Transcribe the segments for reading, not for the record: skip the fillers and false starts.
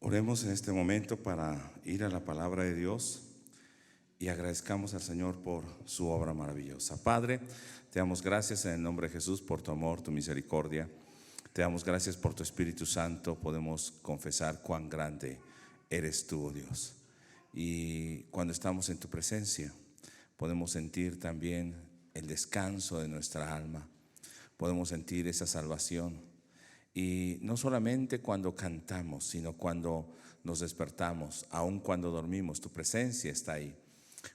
Oremos en este momento para ir a la palabra de Dios y agradezcamos al Señor por su obra maravillosa. Padre, te damos gracias en el nombre de Jesús por tu amor, tu misericordia. Te damos gracias por tu Espíritu Santo. Podemos confesar cuán grande eres tú, oh Dios. Y cuando estamos en tu presencia, podemos sentir también el descanso de nuestra alma. Podemos sentir esa salvación. Y no solamente cuando cantamos, sino cuando nos despertamos, aun cuando dormimos, tu presencia está ahí.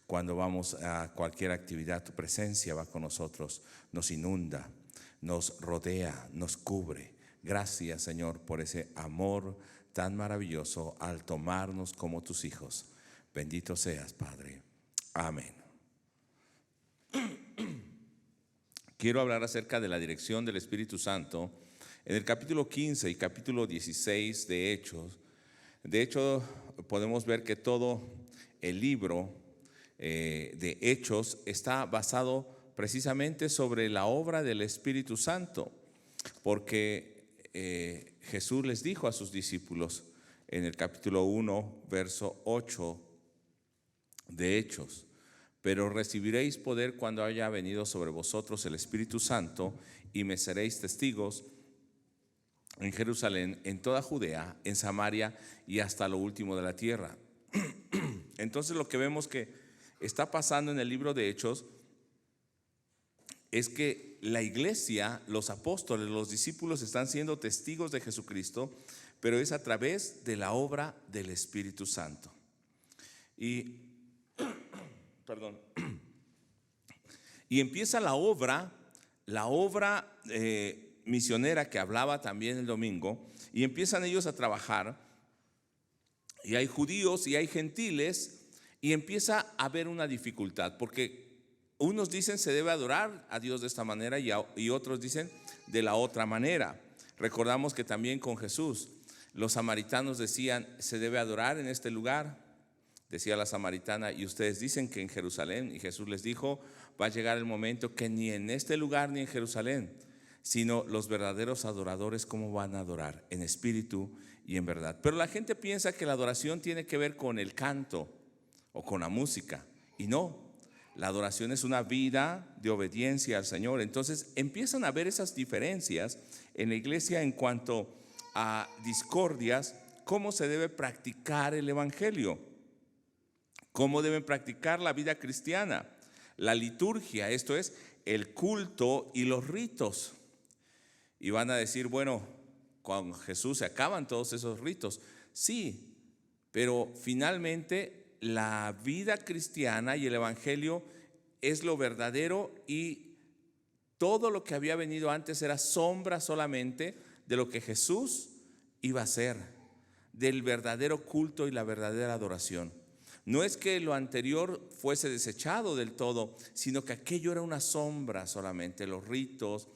Cuando vamos a cualquier actividad, tu presencia va con nosotros, nos inunda, nos rodea, nos cubre. Gracias, Señor, por ese amor tan maravilloso al tomarnos como tus hijos. Bendito seas, Padre. Amén. Quiero hablar acerca de la dirección del Espíritu Santo. En el capítulo 15 y capítulo 16 de Hechos, de hecho podemos ver que todo el libro de Hechos está basado precisamente sobre la obra del Espíritu Santo, porque Jesús les dijo a sus discípulos en el capítulo 1, verso 8 de Hechos: pero recibiréis poder cuando haya venido sobre vosotros el Espíritu Santo, y me seréis testigos en Jerusalén, en toda Judea, en Samaria y hasta lo último de la tierra. Entonces lo que vemos que está pasando en el libro de Hechos es que la iglesia, los apóstoles, los discípulos están siendo testigos de Jesucristo, pero es a través de la obra del Espíritu Santo. Y empieza la obra misionera que hablaba también el domingo, y empiezan ellos a trabajar, y hay judíos y hay gentiles, y empieza a haber una dificultad, porque unos dicen se debe adorar a Dios de esta manera y otros dicen de la otra manera. Recordamos que también con Jesús los samaritanos decían se debe adorar en este lugar. Decía la samaritana: y ustedes dicen que en Jerusalén. Y Jesús les dijo: va a llegar el momento que ni en este lugar ni en Jerusalén, sino los verdaderos adoradores, ¿cómo van a adorar? En espíritu y en verdad. Pero la gente piensa que la adoración tiene que ver con el canto o con la música, y no. La adoración es una vida de obediencia al Señor. Entonces empiezan a haber esas diferencias en la iglesia en cuanto a discordias, cómo se debe practicar el evangelio, cómo deben practicar la vida cristiana, la liturgia, esto es, el culto y los ritos. Y van a decir: bueno, con Jesús se acaban todos esos ritos. Sí, pero finalmente la vida cristiana y el evangelio es lo verdadero, y todo lo que había venido antes era sombra solamente de lo que Jesús iba a hacer, del verdadero culto y la verdadera adoración. No es que lo anterior fuese desechado del todo, sino que aquello era una sombra solamente. Los ritos,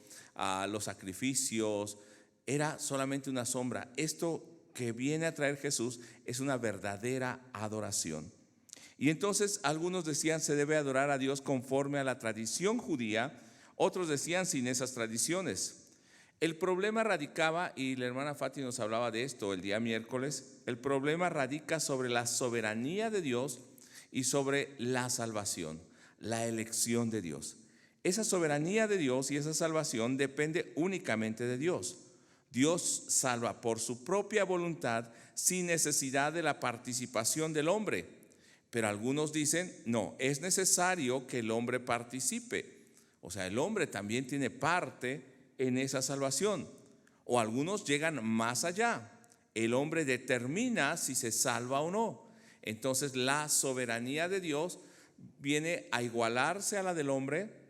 los sacrificios, era solamente una sombra. Esto que viene a traer Jesús es una verdadera adoración. Y entonces algunos decían se debe adorar a Dios conforme a la tradición judía, otros decían sin esas tradiciones. El problema radicaba, y la hermana Fati nos hablaba de esto el día miércoles, el problema radica sobre la soberanía de Dios y sobre la salvación, la elección de Dios. Esa soberanía de Dios y esa salvación depende únicamente de Dios. Dios salva por su propia voluntad sin necesidad de la participación del hombre. Pero algunos dicen, no, es necesario que el hombre participe. O sea, el hombre también tiene parte en esa salvación. O algunos llegan más allá: el hombre determina si se salva o no. Entonces la soberanía de Dios viene a igualarse a la del hombre,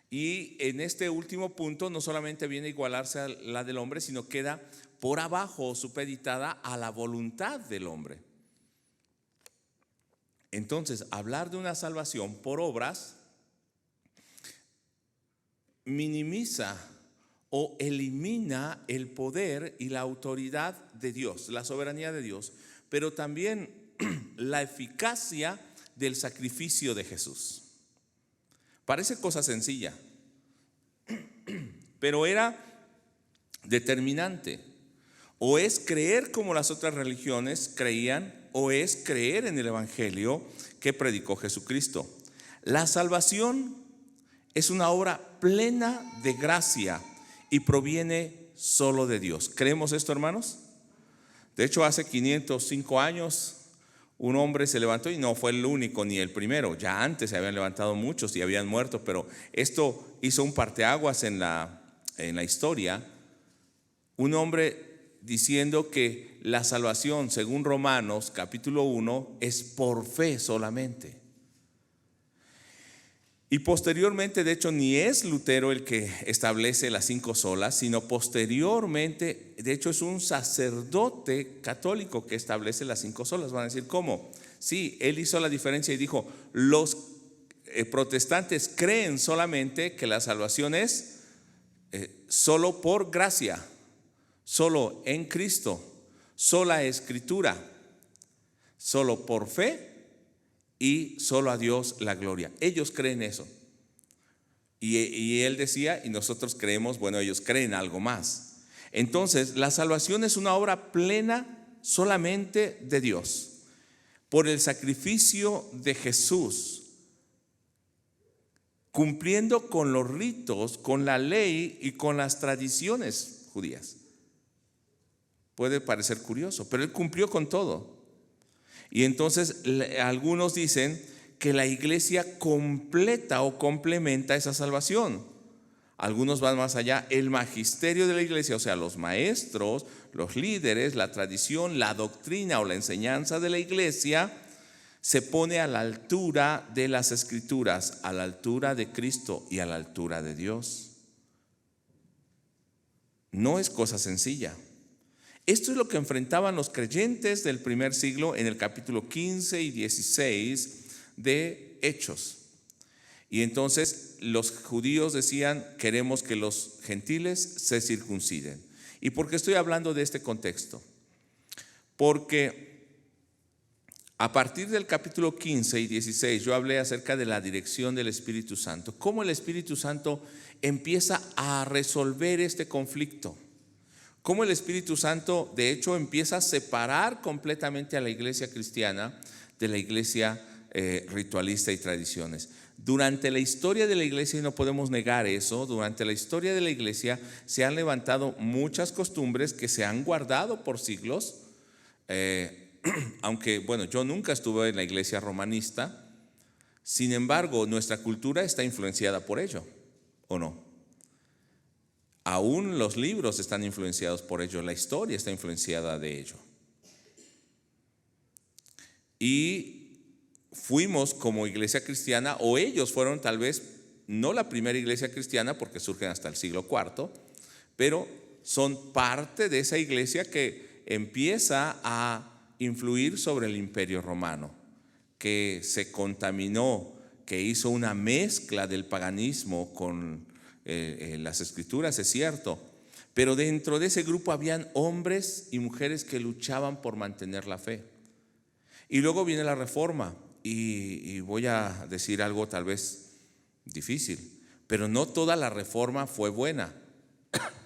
y en este último punto no solamente viene a igualarse a la del hombre, sino queda por abajo, supeditada a la voluntad del hombre. Entonces, hablar de una salvación por obras minimiza o elimina el poder y la autoridad de Dios, la soberanía de Dios, pero también la eficacia del sacrificio de Jesús. Parece cosa sencilla, pero era determinante. O es creer como las otras religiones creían, o es creer en el evangelio que predicó Jesucristo. La salvación es una obra plena de gracia y proviene solo de Dios. ¿Creemos esto, hermanos? De hecho, hace 505 años un hombre se levantó, y no fue el único ni el primero. Ya antes se habían levantado muchos y habían muerto, pero esto hizo un parteaguas en la historia. Un hombre diciendo que la salvación, según Romanos capítulo 1, es por fe solamente. Y posteriormente, de hecho, ni es Lutero el que establece las 5 solas, sino posteriormente, de hecho, es un sacerdote católico que establece las 5 solas. Van a decir, ¿cómo? Sí, él hizo la diferencia y dijo, los protestantes creen solamente que la salvación es solo por gracia, solo en Cristo, sola escritura, solo por fe y solo a Dios la gloria. Ellos creen eso. Y él decía, y nosotros creemos, bueno, ellos creen algo más. Entonces, la salvación es una obra plena solamente de Dios, por el sacrificio de Jesús, cumpliendo con los ritos, con la ley y con las tradiciones judías. Puede parecer curioso, pero él cumplió con todo. Y entonces algunos dicen que la iglesia completa o complementa esa salvación. Algunos van más allá. El magisterio de la iglesia, o sea, los maestros, los líderes, la tradición, la doctrina o la enseñanza de la iglesia, se pone a la altura de las escrituras, a la altura de Cristo y a la altura de Dios. No es cosa sencilla. Esto es lo que enfrentaban los creyentes del primer siglo en el capítulo 15 y 16 de Hechos. Y entonces los judíos decían, queremos que los gentiles se circunciden. ¿Y por qué estoy hablando de este contexto? Porque a partir del capítulo 15 y 16 yo hablé acerca de la dirección del Espíritu Santo. Cómo el Espíritu Santo empieza a resolver este conflicto. Cómo el Espíritu Santo, de hecho, empieza a separar completamente a la iglesia cristiana de la iglesia ritualista y tradiciones. Durante la historia de la iglesia, y no podemos negar eso, durante la historia de la iglesia se han levantado muchas costumbres que se han guardado por siglos. Aunque, bueno, yo nunca estuve en la iglesia romanista, sin embargo, nuestra cultura está influenciada por ello, ¿o no? Aún los libros están influenciados por ello, la historia está influenciada de ello. Y fuimos como iglesia cristiana, o ellos fueron tal vez no la primera iglesia cristiana porque surgen hasta el siglo IV, pero son parte de esa iglesia que empieza a influir sobre el imperio romano, que se contaminó, que hizo una mezcla del paganismo con las escrituras, es cierto, pero dentro de ese grupo habían hombres y mujeres que luchaban por mantener la fe. Y luego viene la reforma, y voy a decir algo tal vez difícil, pero no toda la reforma fue buena.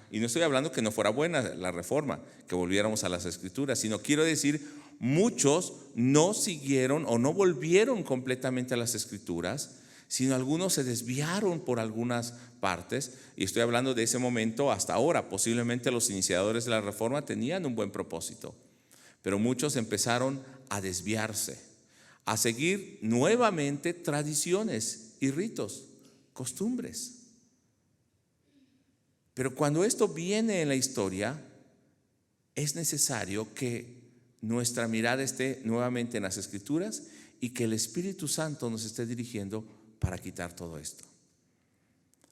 Y no estoy hablando que no fuera buena la reforma, que volviéramos a las escrituras, sino quiero decir, muchos no siguieron o no volvieron completamente a las escrituras, sino algunos se desviaron por algunas partes, y estoy hablando de ese momento hasta ahora. Posiblemente los iniciadores de la reforma tenían un buen propósito, pero muchos empezaron a desviarse, a seguir nuevamente tradiciones y ritos, costumbres. Pero cuando esto viene en la historia, es necesario que nuestra mirada esté nuevamente en las escrituras y que el Espíritu Santo nos esté dirigiendo para quitar todo esto.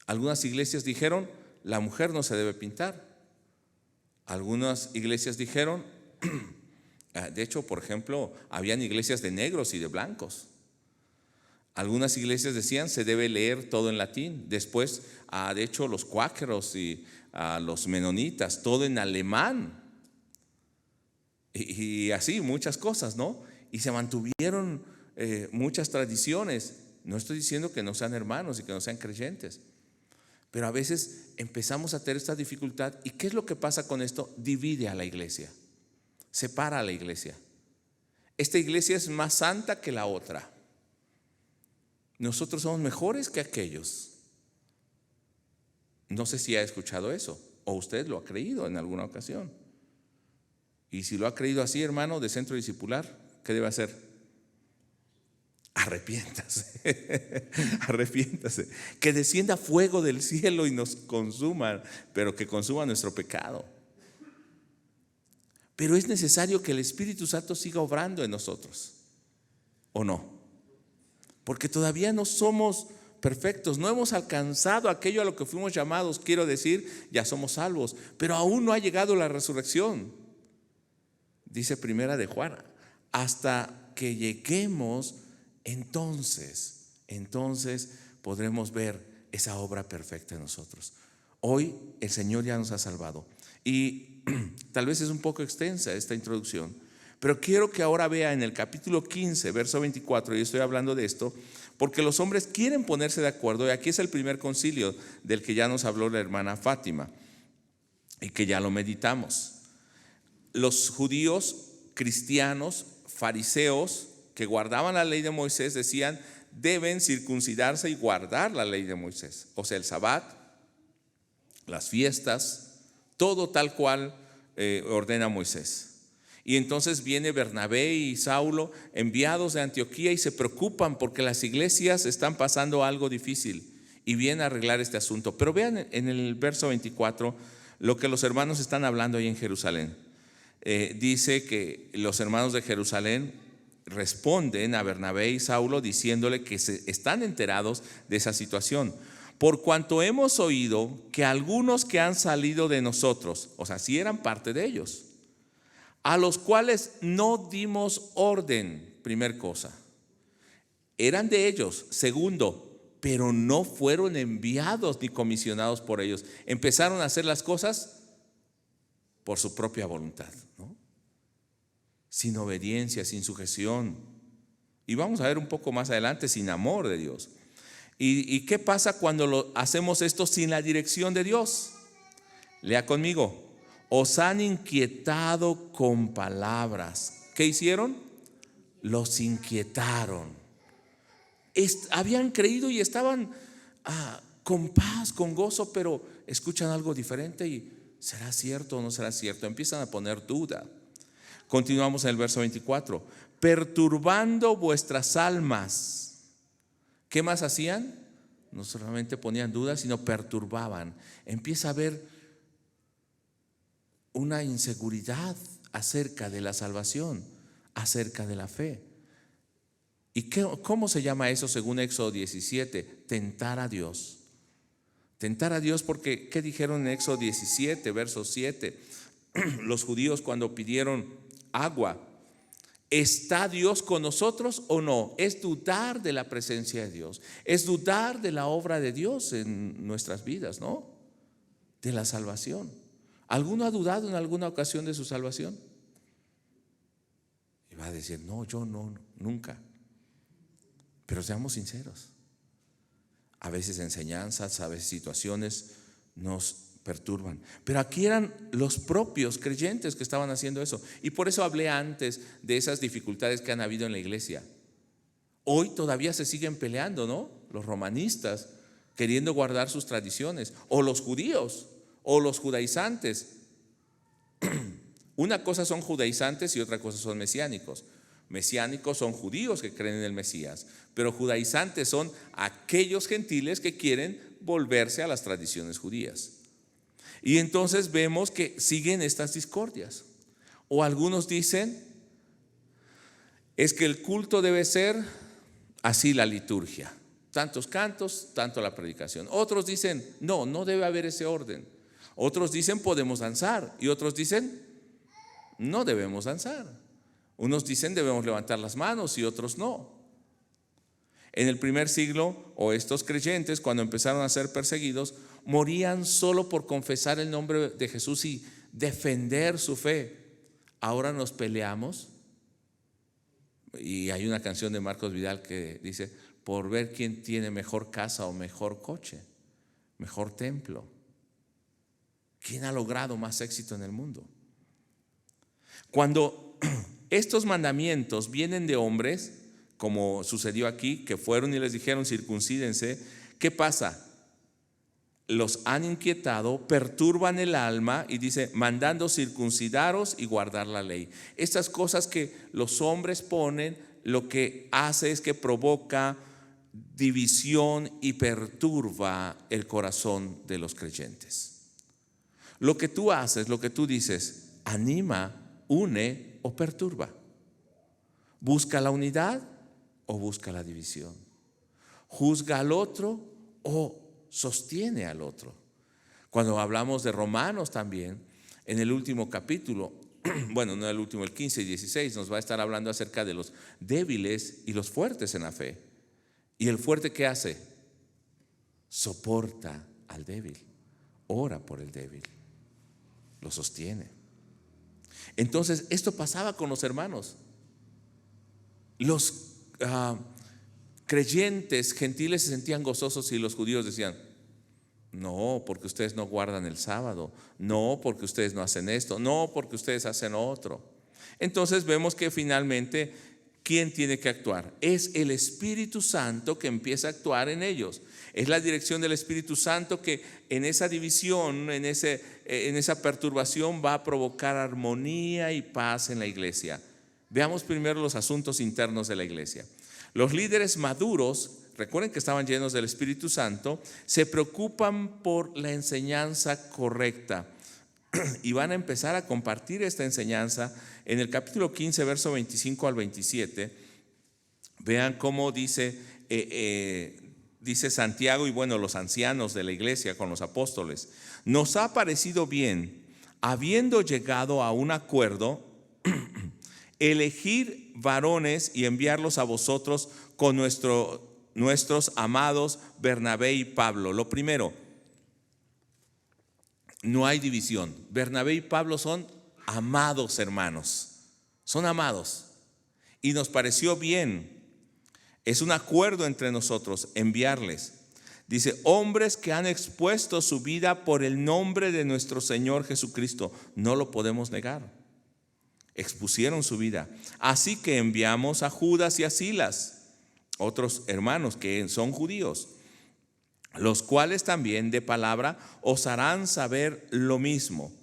Algunas iglesias dijeron, la mujer no se debe pintar. Algunas iglesias dijeron, de hecho, por ejemplo, habían iglesias de negros y de blancos. Algunas iglesias decían, se debe leer todo en latín. Después, de hecho, los cuáqueros y los menonitas, todo en alemán. Y así, muchas cosas, ¿no? Y se mantuvieron muchas tradiciones. No estoy diciendo que no sean hermanos y que no sean creyentes, Pero a veces empezamos a tener esta dificultad. ¿Y qué es lo que pasa con esto? Divide a la iglesia, separa a la iglesia. Esta iglesia es más santa que la otra. Nosotros somos mejores que aquellos. No sé si ha escuchado eso o usted lo ha creído en alguna ocasión. Y si lo ha creído así, hermano, de Centro Discipular, ¿qué debe hacer? Arrepiéntase, arrepiéntase. Que descienda fuego del cielo y nos consuma, pero que consuma nuestro pecado. Pero es necesario que el Espíritu Santo siga obrando en nosotros, ¿o no? Porque todavía no somos perfectos, no hemos alcanzado aquello a lo que fuimos llamados. Quiero decir, ya somos salvos, pero aún no ha llegado la resurrección. Dice Primera de Juan, hasta que lleguemos, entonces podremos ver esa obra perfecta en nosotros. Hoy el Señor ya nos ha salvado. Y tal vez es un poco extensa esta introducción, pero quiero que ahora vea en el capítulo 15, verso 24, y estoy hablando de esto porque los hombres quieren ponerse de acuerdo, y aquí es el primer concilio del que ya nos habló la hermana Fátima y que ya lo meditamos. Los judíos cristianos, fariseos, que guardaban la ley de Moisés, decían: deben circuncidarse y guardar la ley de Moisés, o sea, el Sabbat, las fiestas, todo tal cual ordena Moisés. Y entonces viene Bernabé y Saulo, enviados de Antioquía, y se preocupan porque las iglesias están pasando algo difícil y vienen a arreglar este asunto. Pero vean en el verso 24 lo que los hermanos están hablando ahí en Jerusalén. Dice que los hermanos de Jerusalén responden a Bernabé y Saulo diciéndole que están enterados de esa situación. Por cuanto hemos oído que algunos que han salido de nosotros, o sea, sí eran parte de ellos, a los cuales no dimos orden, primer cosa, eran de ellos. Segundo, pero no fueron enviados ni comisionados por ellos. Empezaron a hacer las cosas por su propia voluntad, ¿no? Sin obediencia, sin sujeción. Y vamos a ver un poco más adelante, sin amor de Dios. ¿Y qué pasa cuando hacemos esto sin la dirección de Dios? Lea conmigo. Os han inquietado con palabras. ¿Qué hicieron? Los inquietaron. Habían creído y estaban con paz, con gozo, pero escuchan algo diferente y ¿será cierto o no será cierto? Empiezan a poner duda. Continuamos en el verso 24. Perturbando vuestras almas. ¿Qué más hacían? No solamente ponían dudas, sino perturbaban. Empieza a haber una inseguridad acerca de la salvación, acerca de la fe. ¿Y cómo se llama eso según Éxodo 17? Tentar a Dios. Tentar a Dios porque, ¿qué dijeron en Éxodo 17, verso 7? Los judíos cuando pidieron agua, ¿está Dios con nosotros o no? Es dudar de la presencia de Dios, es dudar de la obra de Dios en nuestras vidas, ¿no? De la salvación. ¿Alguno ha dudado en alguna ocasión de su salvación? Y va a decir: no, yo no, nunca. Pero seamos sinceros. A veces enseñanzas, a veces situaciones nos perturban. Pero aquí eran los propios creyentes que estaban haciendo eso. Y por eso hablé antes de esas dificultades que han habido en la iglesia. Hoy todavía se siguen peleando, ¿no? Los romanistas queriendo guardar sus tradiciones, o los judíos, o los judaizantes. Una cosa son judaizantes y otra cosa son mesiánicos. Mesiánicos son judíos que creen en el Mesías, pero judaizantes son aquellos gentiles que quieren volverse a las tradiciones judías. Y entonces vemos que siguen estas discordias. O algunos dicen: es que el culto debe ser así, la liturgia, tantos cantos, tanto la predicación. Otros dicen: no, no debe haber ese orden. Otros dicen: podemos danzar. Y otros dicen: no debemos danzar. Unos dicen: debemos levantar las manos, y otros no. En el primer siglo, o estos creyentes, cuando empezaron a ser perseguidos, morían solo por confesar el nombre de Jesús y defender su fe. Ahora nos peleamos, y hay una canción de Marcos Vidal que dice: por ver quién tiene mejor casa o mejor coche. mejor templo. ¿Quién ha logrado más éxito en el mundo? Cuando estos mandamientos vienen de hombres, como sucedió aquí, que fueron y les dijeron circuncídense, ¿qué pasa? Los han inquietado, perturban el alma y dice, mandando circuncidaros y guardar la ley. Estas cosas que los hombres ponen, lo que hace es que provoca división y perturba el corazón de los creyentes. Lo que tú haces, lo que tú dices, anima, une o perturba. Busca la unidad o busca la división. Juzga al otro o sostiene al otro. Cuando hablamos de Romanos también, en el último capítulo, bueno, no el último, el 15 y 16, nos va a estar hablando acerca de los débiles y los fuertes en la fe. ¿Y el fuerte qué hace? Soporta al débil, ora por el débil, lo sostiene. Entonces, esto pasaba con los hermanos. Los creyentes gentiles se sentían gozosos y los judíos decían, no, porque ustedes no guardan el sábado, no, porque ustedes no hacen esto, no, porque ustedes hacen otro. Entonces vemos que finalmente, ¿quién tiene que actuar? Es el Espíritu Santo que empieza a actuar en ellos. Es la dirección del Espíritu Santo que en esa división, en esa perturbación va a provocar armonía y paz en la iglesia. Veamos primero los asuntos internos de la iglesia. Los líderes maduros, recuerden que estaban llenos del Espíritu Santo, se preocupan por la enseñanza correcta y van a empezar a compartir esta enseñanza. En el capítulo 15, verso 25 al 27, vean cómo dice Santiago y bueno, los ancianos de la iglesia con los apóstoles. Nos ha parecido bien, habiendo llegado a un acuerdo, elegir varones y enviarlos a vosotros con nuestros amados Bernabé y Pablo. Lo primero, no hay división. Bernabé y Pablo son amados hermanos, son amados. Y nos pareció bien, es un acuerdo entre nosotros enviarles. Dice, hombres que han expuesto su vida por el nombre de nuestro Señor Jesucristo. No lo podemos negar. Expusieron su vida. Así que enviamos a Judas y a Silas, otros hermanos que son judíos, los cuales también de palabra os harán saber lo mismo.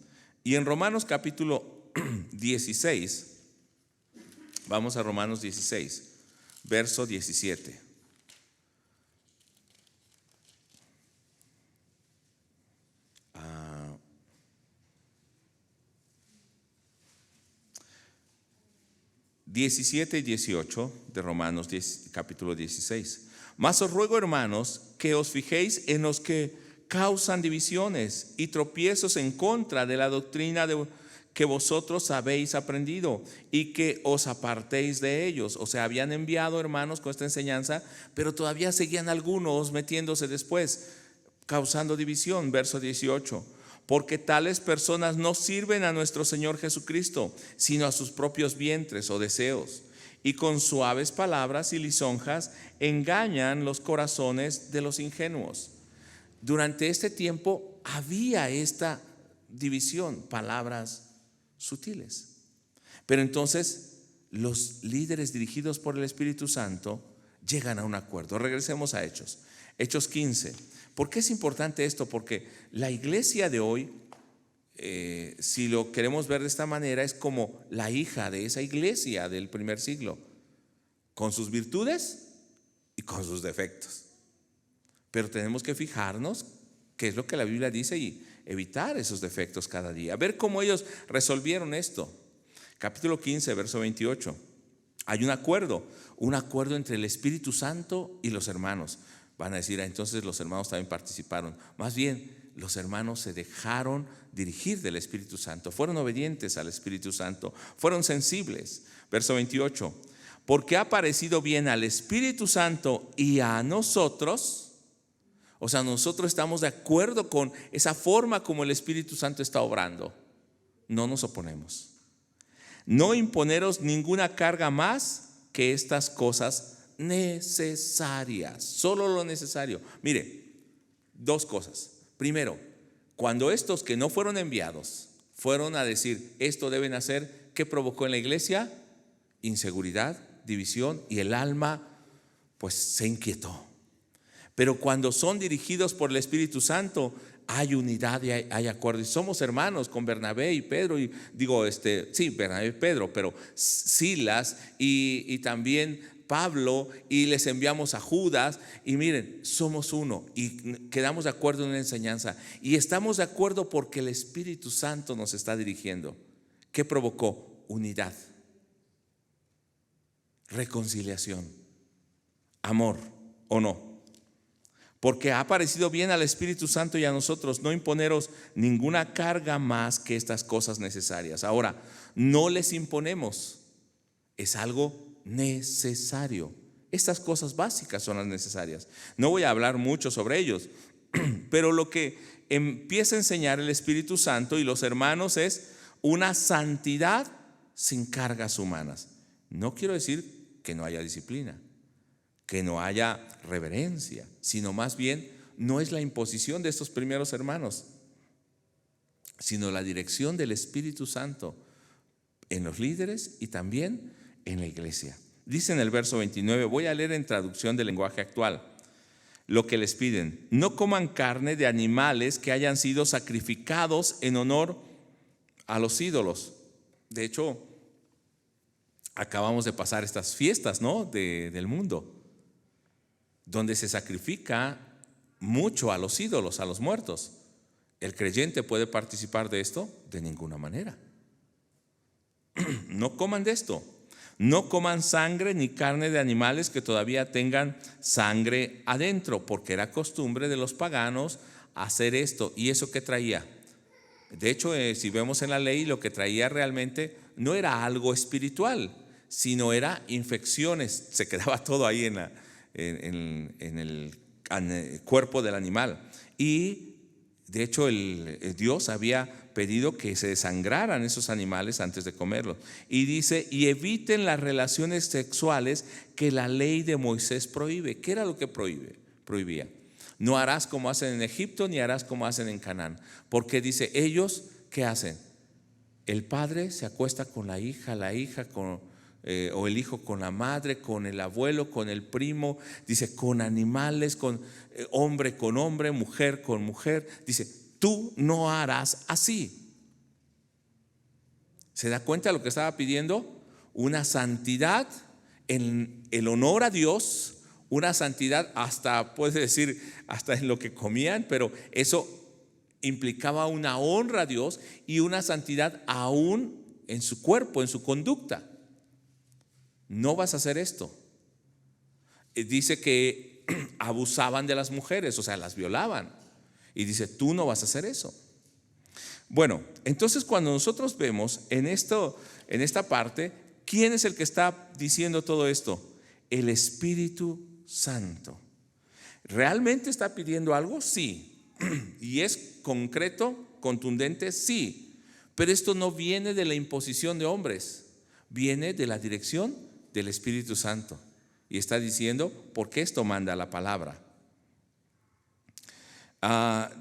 Y en Romanos capítulo 16, vamos a Romanos 16, verso 17. Ah, 17 y 18 de Romanos capítulo 16. Mas os ruego, hermanos, que os fijéis en los que causan divisiones y tropiezos en contra de la doctrina que vosotros habéis aprendido y que os apartéis de ellos. O sea, habían enviado hermanos con esta enseñanza, pero todavía seguían algunos metiéndose después, causando división. Verso 18. Porque tales personas no sirven a nuestro Señor Jesucristo, sino a sus propios vientres o deseos. Y con suaves palabras y lisonjas engañan los corazones de los ingenuos. Durante este tiempo había esta división, palabras sutiles. Pero entonces los líderes dirigidos por el Espíritu Santo llegan a un acuerdo. Regresemos a Hechos. Hechos 15. ¿Por qué es importante esto? Porque la iglesia de hoy, si lo queremos ver de esta manera, es como la hija de esa iglesia del primer siglo, con sus virtudes y con sus defectos. Pero tenemos que fijarnos qué es lo que la Biblia dice y evitar esos defectos cada día. Ver cómo ellos resolvieron esto. Capítulo 15, verso 28. Hay un acuerdo entre el Espíritu Santo y los hermanos. Van a decir, entonces los hermanos también participaron. Más bien, los hermanos se dejaron dirigir del Espíritu Santo, fueron obedientes al Espíritu Santo, fueron sensibles. Verso 28, porque ha parecido bien al Espíritu Santo y a nosotros, o sea, nosotros estamos de acuerdo con esa forma como el Espíritu Santo está obrando, no nos oponemos. No imponeros ninguna carga más que estas cosas necesarias, solo lo necesario. Mire, dos cosas. Primero, cuando estos que no fueron enviados fueron a decir esto deben hacer, ¿qué provocó en la iglesia? Inseguridad, división, y el alma pues se inquietó. Pero cuando son dirigidos por el Espíritu Santo, hay unidad y hay acuerdo. Y somos hermanos con Bernabé y Pedro, y digo, Bernabé y Pedro, pero Silas y también Pablo, y les enviamos a Judas, y miren, somos uno y quedamos de acuerdo en una enseñanza, y estamos de acuerdo porque el Espíritu Santo nos está dirigiendo. ¿Qué provocó? Unidad, reconciliación, amor, ¿o no? Porque ha parecido bien al Espíritu Santo y a nosotros no imponeros ninguna carga más que estas cosas necesarias. Ahora, no les imponemos, es algo necesario. Estas cosas básicas son las necesarias. No voy a hablar mucho sobre ellos, pero lo que empieza a enseñar el Espíritu Santo y los hermanos es una santidad sin cargas humanas. No quiero decir que no haya disciplina, que no haya reverencia, sino más bien no es la imposición de estos primeros hermanos, sino la dirección del Espíritu Santo en los líderes y también en la iglesia. Dice en el verso 29, voy a leer en traducción del lenguaje actual, lo que les piden: no coman carne de animales que hayan sido sacrificados en honor a los ídolos. De hecho, acabamos de pasar estas fiestas, ¿no? del mundo, donde se sacrifica mucho a los ídolos, a los muertos. ¿El creyente puede participar de esto? De ninguna manera. No coman de esto. No coman sangre ni carne de animales que todavía tengan sangre adentro, porque era costumbre de los paganos hacer esto. ¿Y eso qué traía? De hecho, si vemos en la ley, lo que traía realmente no era algo espiritual, sino era infecciones. Se quedaba todo ahí en el cuerpo del animal. Y de hecho Dios había pedido que se desangraran esos animales antes de comerlos. Y dice, y eviten las relaciones sexuales que la ley de Moisés prohíbe. ¿Qué era lo que prohibía? No harás como hacen en Egipto, ni harás como hacen en Canaán. Porque dice, ellos, ¿qué hacen? El padre se acuesta con la hija o el hijo con la madre, con el abuelo, con el primo, dice, con animales, con hombre, mujer con mujer. Dice, tú no harás así. ¿Se da cuenta de lo que estaba pidiendo? Una santidad en el honor a Dios, una santidad hasta, puede decir, hasta en lo que comían, pero eso implicaba una honra a Dios y una santidad aún en su cuerpo, en su conducta. No vas a hacer esto. Dice que abusaban de las mujeres, o sea, las violaban. Y dice, tú no vas a hacer eso. Bueno, entonces cuando nosotros vemos en esta parte, ¿quién es el que está diciendo todo esto? El Espíritu Santo. ¿Realmente está pidiendo algo? Sí. ¿Y es concreto, contundente? Sí. Pero esto no viene de la imposición de hombres, viene de la dirección del Espíritu Santo. Y está diciendo, porque esto manda la palabra.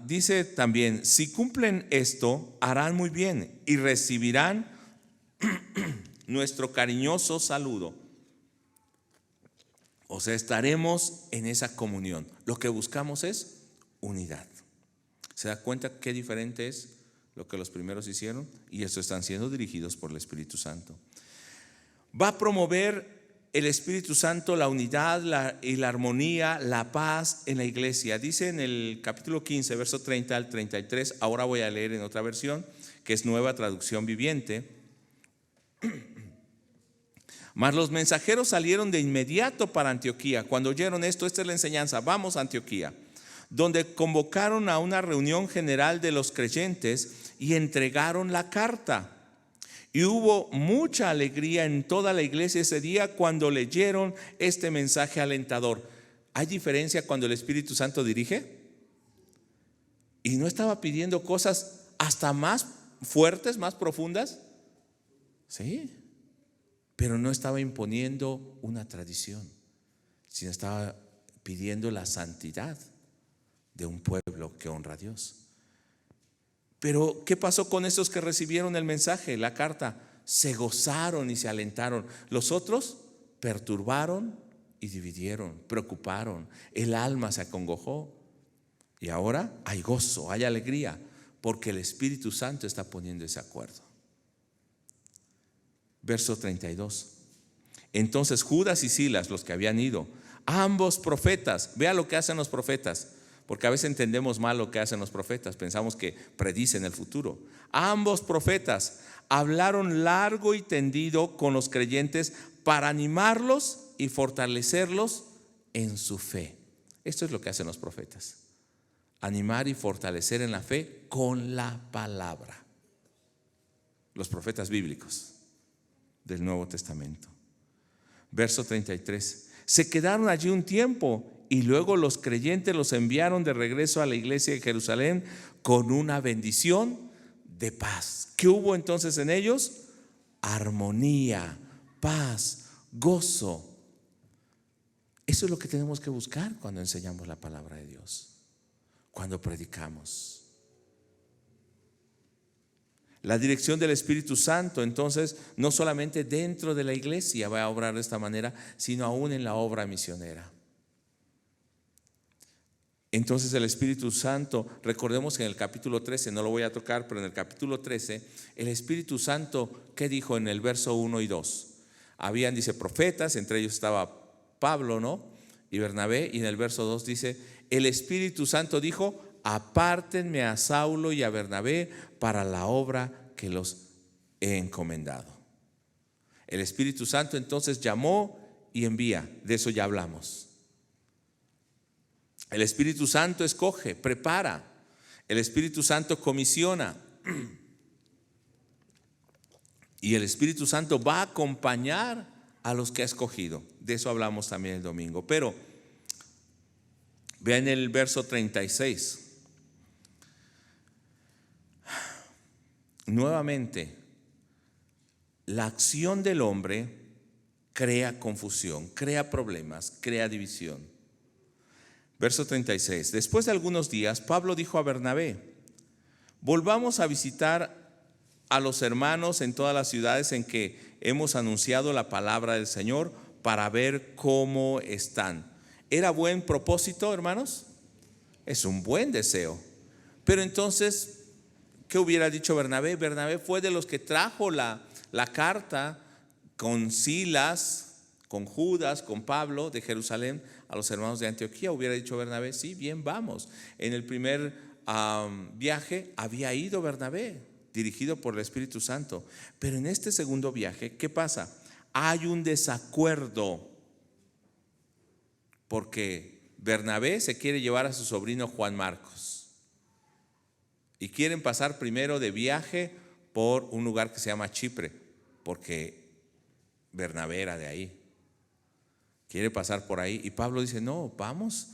Dice también, si cumplen esto, harán muy bien y recibirán nuestro cariñoso saludo. O sea, estaremos en esa comunión. Lo que buscamos es unidad. ¿Se da cuenta qué diferente es lo que los primeros hicieron? Y eso están siendo dirigidos por el Espíritu Santo. Va a promover el Espíritu Santo la unidad y la armonía, la paz en la iglesia. Dice en el capítulo 15, verso 30 al 33, ahora voy a leer en otra versión, que es Nueva Traducción Viviente. Mas los mensajeros salieron de inmediato para Antioquía. Cuando oyeron esto, esta es la enseñanza, vamos a Antioquía, donde convocaron a una reunión general de los creyentes y entregaron la carta. Y hubo mucha alegría en toda la iglesia ese día cuando leyeron este mensaje alentador. ¿Hay diferencia cuando el Espíritu Santo dirige? Y no estaba pidiendo cosas hasta más fuertes, más profundas. Sí, pero no estaba imponiendo una tradición, sino estaba pidiendo la santidad de un pueblo que honra a Dios. Pero ¿qué pasó con esos que recibieron el mensaje, la carta? Se gozaron y se alentaron. Los otros perturbaron y dividieron, preocuparon. El alma se acongojó. Y ahora hay gozo, hay alegría, porque el Espíritu Santo está poniendo ese acuerdo. Verso 32. Entonces Judas y Silas, los que habían ido, ambos profetas, vea lo que hacen los profetas, porque a veces entendemos mal lo que hacen los profetas, pensamos que predicen el futuro. Ambos profetas hablaron largo y tendido con los creyentes para animarlos y fortalecerlos en su fe. Esto es lo que hacen los profetas: animar y fortalecer en la fe con la palabra. Los profetas bíblicos del Nuevo Testamento. Verso 33. Se quedaron allí un tiempo y luego los creyentes los enviaron de regreso a la iglesia de Jerusalén con una bendición de paz. ¿Qué hubo entonces en ellos? Armonía, paz, gozo. Eso es lo que tenemos que buscar cuando enseñamos la palabra de Dios, cuando predicamos. La dirección del Espíritu Santo, entonces, no solamente dentro de la iglesia va a obrar de esta manera, sino aún en la obra misionera. Entonces el Espíritu Santo, recordemos que en el capítulo 13, no lo voy a tocar, pero en el capítulo 13, el Espíritu Santo, ¿qué dijo en el verso 1 y 2? Habían, dice, profetas, entre ellos estaba Pablo, ¿no? Y Bernabé, y en el verso 2 dice, el Espíritu Santo dijo, apártenme a Saulo y a Bernabé para la obra que los he encomendado. El Espíritu Santo entonces llamó y envía, de eso ya hablamos. El Espíritu Santo escoge, prepara. El Espíritu Santo comisiona. Y el Espíritu Santo va a acompañar a los que ha escogido. De eso hablamos también el domingo. Pero vean el verso 36. Nuevamente, la acción del hombre crea confusión, crea problemas, crea división. Verso 36. Después de algunos días, Pablo dijo a Bernabé, volvamos a visitar a los hermanos en todas las ciudades en que hemos anunciado la palabra del Señor para ver cómo están. ¿Era buen propósito, hermanos? Es un buen deseo. Pero entonces, ¿qué hubiera dicho Bernabé? Bernabé fue de los que trajo la carta con Silas, con Judas, con Pablo de Jerusalén a los hermanos de Antioquía. Hubiera dicho Bernabé, sí, bien, vamos. En el primer viaje había ido Bernabé, dirigido por el Espíritu Santo. Pero en este segundo viaje, ¿qué pasa? Hay un desacuerdo, porque Bernabé se quiere llevar a su sobrino Juan Marcos y quieren pasar primero de viaje por un lugar que se llama Chipre, porque Bernabé era de ahí. Quiere pasar por ahí. Y Pablo dice, no, vamos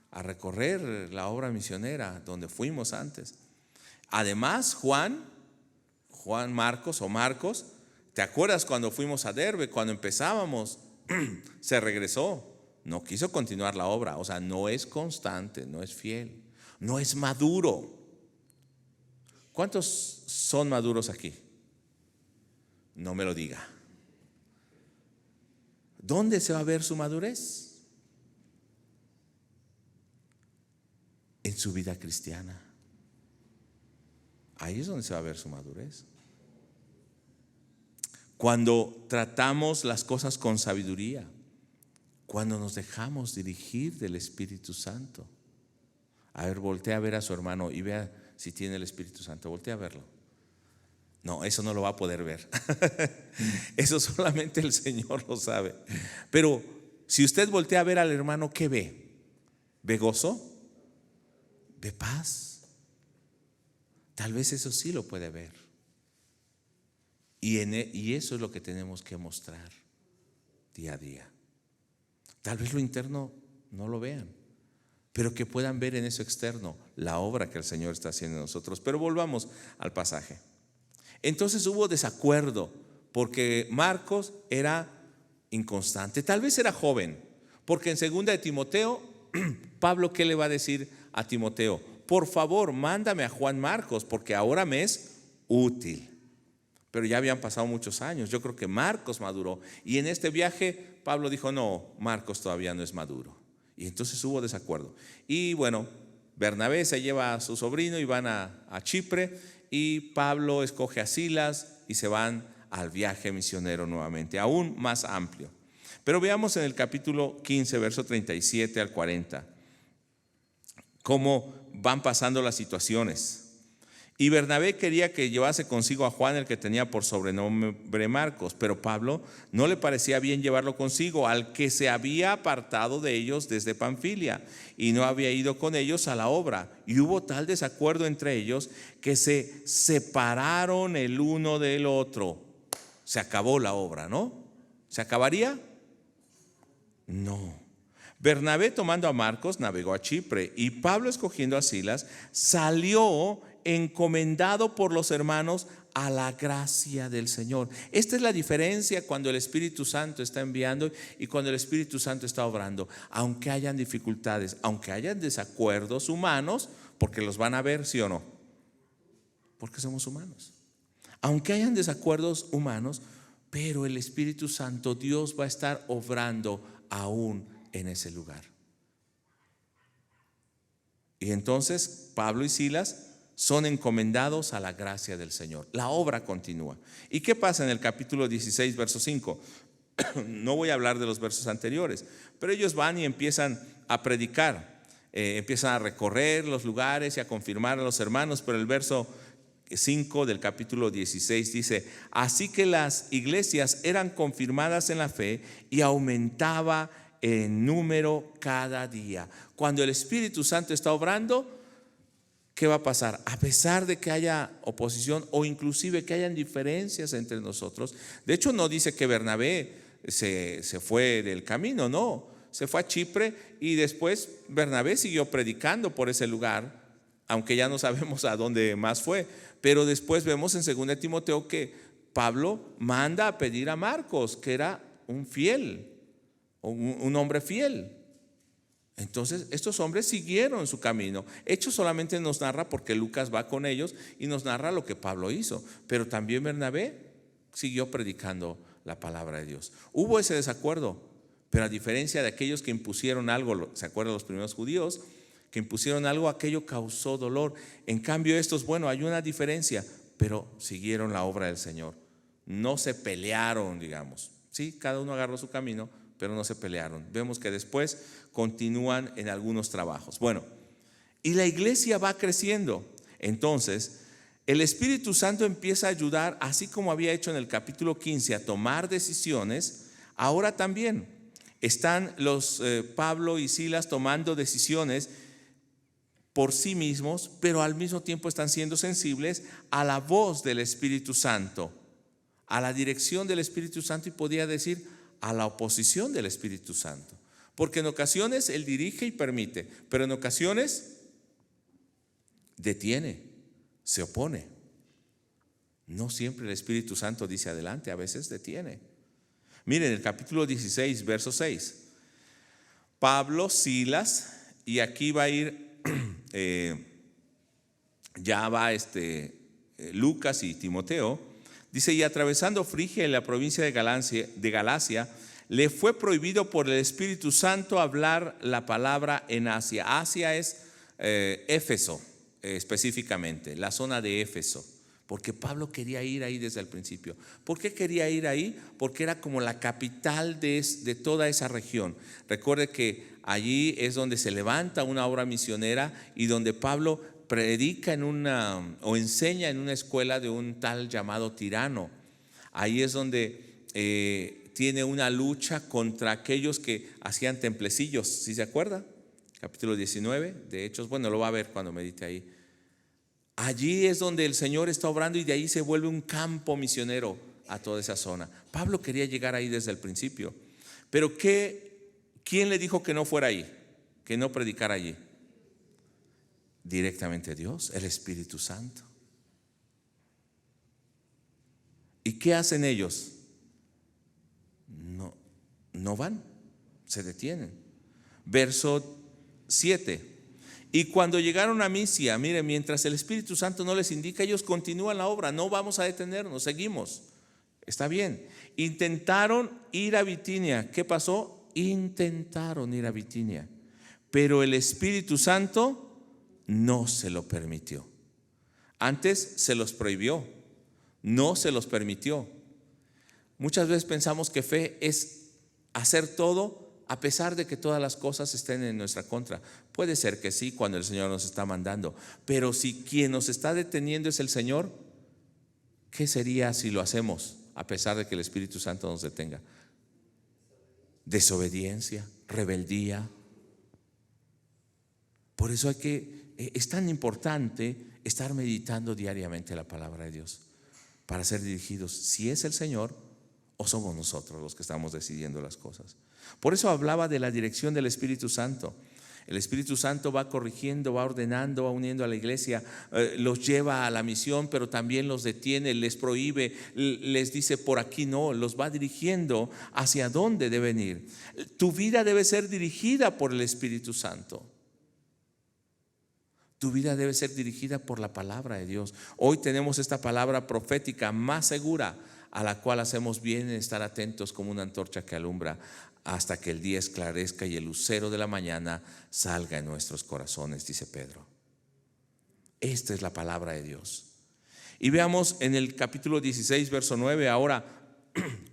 a recorrer la obra misionera donde fuimos antes. Además, Juan Marcos o Marcos, ¿te acuerdas cuando fuimos a Derbe, cuando empezábamos? Se regresó, no quiso continuar la obra. O sea, no es constante, no es fiel, no es maduro. ¿Cuántos son maduros aquí? No me lo diga. ¿Dónde se va a ver su madurez? En su vida cristiana. Ahí es donde se va a ver su madurez. Cuando tratamos las cosas con sabiduría, cuando nos dejamos dirigir del Espíritu Santo. A ver, voltea a ver a su hermano y vea si tiene el Espíritu Santo. Voltea a verlo. No, eso no lo va a poder ver. Eso solamente el Señor lo sabe. Pero si usted voltea a ver al hermano, ¿qué ve? ¿Ve gozo? ¿Ve paz? Tal vez eso sí lo puede ver. Y eso es lo que tenemos que mostrar día a día. Tal vez lo interno no lo vean, pero que puedan ver en eso externo la obra que el Señor está haciendo en nosotros. Pero volvamos al pasaje. Entonces hubo desacuerdo porque Marcos era inconstante, tal vez era joven, porque en 2 de Timoteo, Pablo, ¿qué le va a decir a Timoteo: por favor, mándame a Juan Marcos, porque ahora me es útil. Pero ya habían pasado muchos años. Yo creo que Marcos maduró. Y en este viaje Pablo dijo: no, Marcos todavía no es maduro. Y entonces hubo desacuerdo. Y bueno, Bernabé se lleva a su sobrino y van a Chipre. Y Pablo escoge a Silas y se van al viaje misionero nuevamente, aún más amplio. Pero veamos en el capítulo 15, verso 37 al 40, cómo van pasando las situaciones. Y Bernabé quería que llevase consigo a Juan, el que tenía por sobrenombre Marcos, pero Pablo no le parecía bien llevarlo consigo, al que se había apartado de ellos desde Panfilia y no había ido con ellos a la obra. Y hubo tal desacuerdo entre ellos que se separaron el uno del otro. Se acabó la obra, ¿no? ¿Se acabaría? No. Bernabé, tomando a Marcos, navegó a Chipre, y Pablo, escogiendo a Silas, salió encomendado por los hermanos a la gracia del Señor. Esta es la diferencia cuando el Espíritu Santo está enviando y cuando el Espíritu Santo está obrando. Aunque hayan dificultades, aunque hayan desacuerdos humanos, porque los van a ver, ¿sí o no? Porque somos humanos. Aunque hayan desacuerdos humanos, pero el Espíritu Santo, Dios va a estar obrando aún en ese lugar. Y entonces Pablo y Silas son encomendados a la gracia del Señor. La obra continúa. ¿Y qué pasa en el capítulo 16, verso 5? No voy a hablar de los versos anteriores, pero ellos van y empiezan a predicar, empiezan a recorrer los lugares y a confirmar a los hermanos. Pero el verso 5 del capítulo 16 dice: así que las iglesias eran confirmadas en la fe y aumentaba en número cada día. Cuando el Espíritu Santo está obrando, ¿qué va a pasar? A pesar de que haya oposición o inclusive que hayan diferencias entre nosotros. De hecho, no dice que Bernabé se fue del camino, no. Se fue a Chipre y después Bernabé siguió predicando por ese lugar, aunque ya no sabemos a dónde más fue. Pero después vemos en 2 Timoteo que Pablo manda a pedir a Marcos, que era un fiel, un hombre fiel. Entonces estos hombres siguieron su camino. Hechos solamente nos narra porque Lucas va con ellos y nos narra lo que Pablo hizo. Pero también Bernabé siguió predicando la palabra de Dios. Hubo ese desacuerdo, pero a diferencia de aquellos que impusieron algo, ¿se acuerdan los primeros judíos? Que impusieron algo, aquello causó dolor. En cambio estos, bueno, hay una diferencia, pero siguieron la obra del Señor. No se pelearon, digamos. Sí, cada uno agarró su camino, pero no se pelearon. Vemos que después continúan en algunos trabajos. Bueno, y la iglesia va creciendo. Entonces, el Espíritu Santo empieza a ayudar, así como había hecho en el capítulo 15, a tomar decisiones. Ahora también están los Pablo y Silas tomando decisiones por sí mismos, pero al mismo tiempo están siendo sensibles a la voz del Espíritu Santo, a la dirección del Espíritu Santo, y podría decir a la oposición del Espíritu Santo. Porque en ocasiones Él dirige y permite, pero en ocasiones detiene, se opone. No siempre el Espíritu Santo dice adelante, a veces detiene. Miren el capítulo 16, verso 6. Pablo, Silas, y aquí va a ir, ya va Lucas y Timoteo. Dice: y atravesando Frigia y la provincia de Galacia, le fue prohibido por el Espíritu Santo hablar la palabra en Asia. Asia es Éfeso, específicamente, la zona de Éfeso. Porque Pablo quería ir ahí desde el principio. ¿Por qué quería ir ahí? Porque era como la capital de toda esa región. Recuerde que allí es donde se levanta una obra misionera y donde Pablo predica o enseña en una escuela de un tal llamado Tirano. Ahí es donde tiene una lucha contra aquellos que hacían templecillos. ¿Sí se acuerda? Capítulo 19 de Hechos. Bueno, lo va a ver cuando medite ahí. Allí es donde el Señor está obrando y de ahí se vuelve un campo misionero a toda esa zona. Pablo quería llegar ahí desde el principio. Pero ¿quién le dijo que no fuera ahí? Que no predicara allí. Directamente Dios, el Espíritu Santo. ¿Y qué hacen ellos? No van, se detienen. Verso 7. Y cuando llegaron a Misia, mire, mientras el Espíritu Santo no les indica, ellos continúan la obra, no vamos a detenernos, seguimos. Está bien. Intentaron ir a Bitinia. ¿Qué pasó? Intentaron ir a Bitinia, pero el Espíritu Santo no se lo permitió. Antes se los prohibió, no se los permitió. Muchas veces pensamos que fe es hacer todo a pesar de que todas las cosas estén en nuestra contra. Puede ser que sí, cuando el Señor nos está mandando, pero si quien nos está deteniendo es el Señor, ¿qué sería si lo hacemos a pesar de que el Espíritu Santo nos detenga? Desobediencia, rebeldía. Por eso es tan importante estar meditando diariamente la palabra de Dios para ser dirigidos, si es el Señor o somos nosotros los que estamos decidiendo las cosas. Por eso hablaba de la dirección del Espíritu Santo. El Espíritu Santo va corrigiendo, va ordenando, va uniendo a la iglesia, los lleva a la misión, pero también los detiene, les prohíbe, les dice por aquí no, los va dirigiendo hacia dónde deben ir. Tu vida debe ser dirigida por el Espíritu Santo. Tu vida debe ser dirigida por la palabra de Dios. Hoy tenemos esta palabra profética más segura, a la cual hacemos bien en estar atentos como una antorcha que alumbra hasta que el día esclarezca y el lucero de la mañana salga en nuestros corazones, dice Pedro. Esta es la palabra de Dios. Y veamos en el capítulo 16, verso 9, ahora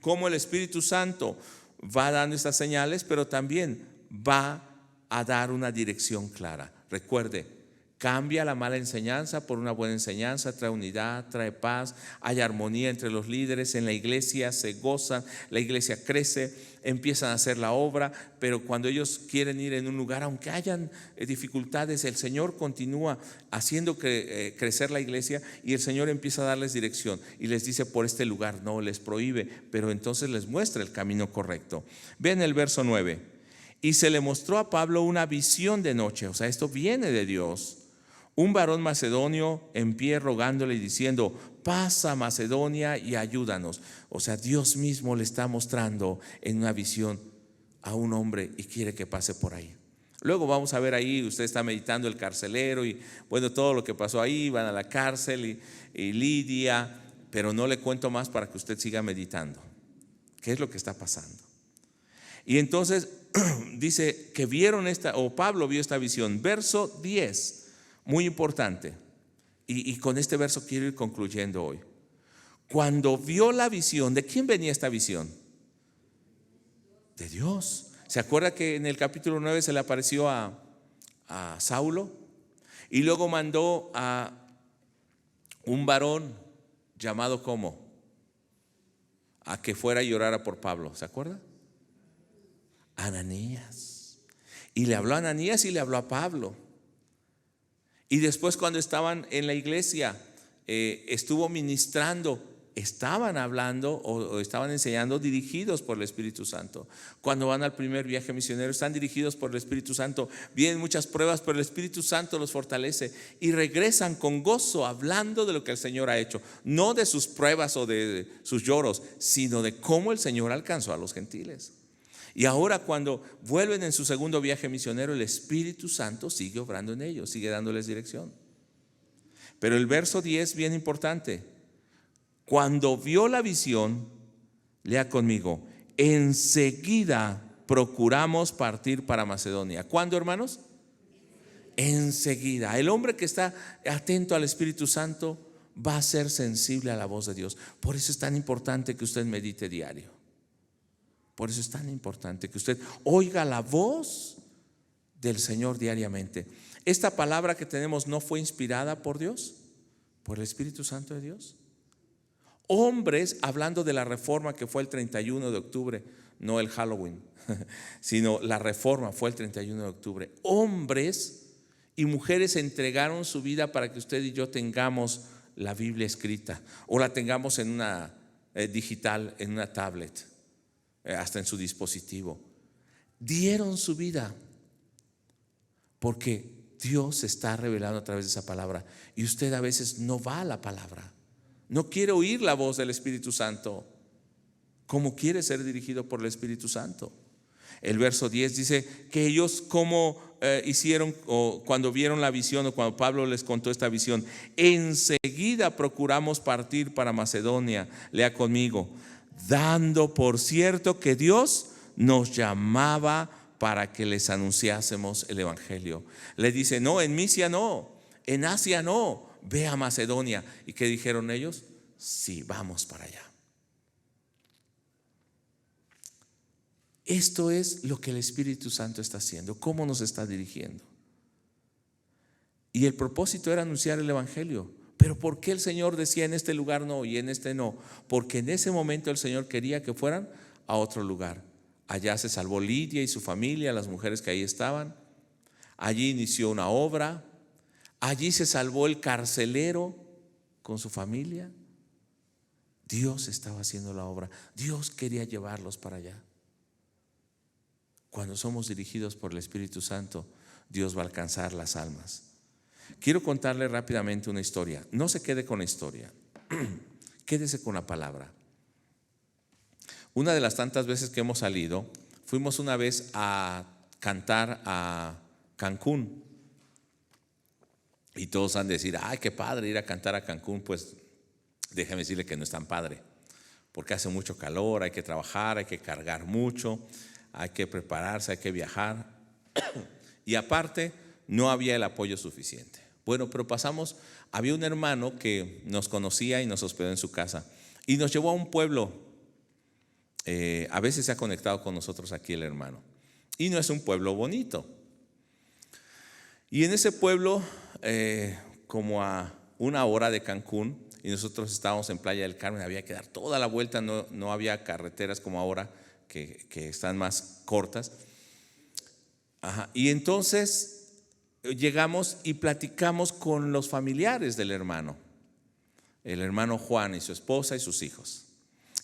cómo el Espíritu Santo va dando estas señales, pero también va a dar una dirección clara. Recuerde, cambia la mala enseñanza por una buena enseñanza, trae unidad, trae paz, hay armonía entre los líderes, en la iglesia se gozan, la iglesia crece, empiezan a hacer la obra, pero cuando ellos quieren ir en un lugar, aunque hayan dificultades, el Señor continúa haciendo crecer la iglesia y el Señor empieza a darles dirección y les dice por este lugar, no les prohíbe, pero entonces les muestra el camino correcto. Ven el verso 9, y se le mostró a Pablo una visión de noche, o sea, esto viene de Dios. Un varón macedonio en pie rogándole y diciendo, pasa a Macedonia y ayúdanos. O sea, Dios mismo le está mostrando en una visión a un hombre y quiere que pase por ahí. Luego vamos a ver ahí, usted está meditando el carcelero y bueno, todo lo que pasó ahí, van a la cárcel y Lidia, pero no le cuento más para que usted siga meditando. ¿Qué es lo que está pasando? Y entonces dice que vieron Pablo vio esta visión. Verso 10. Muy importante, y con este verso quiero ir concluyendo hoy. Cuando vio la visión, ¿de quién venía esta visión? De Dios. ¿Se acuerda que en el capítulo 9 se le apareció a Saulo? Y luego mandó a un varón llamado ¿cómo? A que fuera y orara por Pablo. ¿Se acuerda? Ananías. Y le habló a Ananías y le habló a Pablo. Y después cuando estaban en la iglesia, estuvo ministrando, estaban hablando o estaban enseñando dirigidos por el Espíritu Santo. Cuando van al primer viaje misionero están dirigidos por el Espíritu Santo. Vienen muchas pruebas, pero el Espíritu Santo los fortalece y regresan con gozo hablando de lo que el Señor ha hecho. No de sus pruebas o de sus lloros, sino de cómo el Señor alcanzó a los gentiles. Y ahora cuando vuelven en su segundo viaje misionero, el Espíritu Santo sigue obrando en ellos, sigue dándoles dirección. Pero el verso 10, bien importante. Cuando vio la visión, lea conmigo, enseguida procuramos partir para Macedonia. ¿Cuándo, hermanos? Enseguida. El hombre que está atento al Espíritu Santo va a ser sensible a la voz de Dios. Por eso es tan importante que usted medite diario. Por eso es tan importante que usted oiga la voz del Señor diariamente. Esta palabra que tenemos no fue inspirada por Dios, por el Espíritu Santo de Dios. Hombres, hablando de la reforma que fue el 31 de octubre, no el Halloween, sino la reforma fue el 31 de octubre. Hombres y mujeres entregaron su vida para que usted y yo tengamos la Biblia escrita o la tengamos en una digital, en una tablet, hasta en su dispositivo. Dieron su vida porque Dios se está revelando a través de esa palabra y usted a veces no va a la palabra, no quiere oír la voz del Espíritu Santo como quiere ser dirigido por el Espíritu Santo. El verso 10 dice que ellos como hicieron, o cuando vieron la visión, o cuando Pablo les contó esta visión, enseguida procuramos partir para Macedonia, lea conmigo, dando por cierto que Dios nos llamaba para que les anunciásemos el evangelio. Le dice, no, en Misia no, en Asia no, ve a Macedonia. ¿Y qué dijeron ellos? Sí, vamos para allá. Esto es lo que el Espíritu Santo está haciendo, cómo nos está dirigiendo. Y el propósito era anunciar el evangelio. Pero ¿por qué el Señor decía en este lugar no y en este no? Porque en ese momento el Señor quería que fueran a otro lugar. Allá se salvó Lidia y su familia, las mujeres que ahí estaban. Allí inició una obra. Allí se salvó el carcelero con su familia. Dios estaba haciendo la obra. Dios quería llevarlos para allá. Cuando somos dirigidos por el Espíritu Santo, Dios va a alcanzar las almas. Quiero contarle rápidamente una historia. No se quede con la historia, quédese con la palabra. Una de las tantas veces que hemos salido, fuimos una vez a cantar a Cancún. Y todos han de decir, ay, qué padre ir a cantar a Cancún. Pues déjame decirle que no es tan padre, porque hace mucho calor, hay que trabajar, hay que cargar mucho, hay que prepararse, hay que viajar. Y aparte, no había el apoyo suficiente. Bueno, pero pasamos, había un hermano que nos conocía y nos hospedó en su casa. Y nos llevó a un pueblo. A veces se ha conectado con nosotros aquí el hermano. Y no es un pueblo bonito. Y en ese pueblo, como a 1 hora de Cancún, y nosotros estábamos en Playa del Carmen, había que dar toda la vuelta, no había carreteras como ahora, que están más cortas. Ajá. Y entonces llegamos y platicamos con los familiares del hermano, el hermano Juan y su esposa y sus hijos.